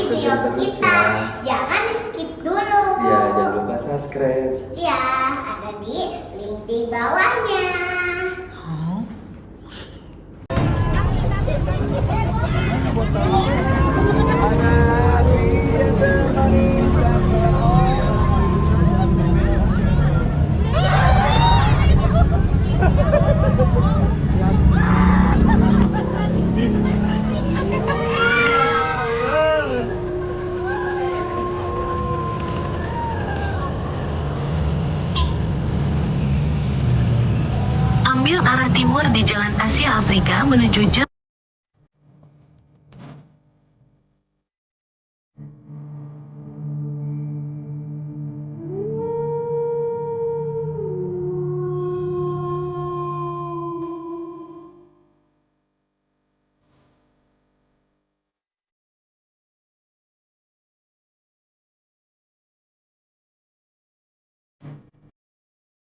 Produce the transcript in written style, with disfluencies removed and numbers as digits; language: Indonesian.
video kita. Jangan di skip dulu. Ya, jangan lupa subscribe. Ya, ada di link di bawahnya. Ambil arah timur di Jalan Asia Afrika menuju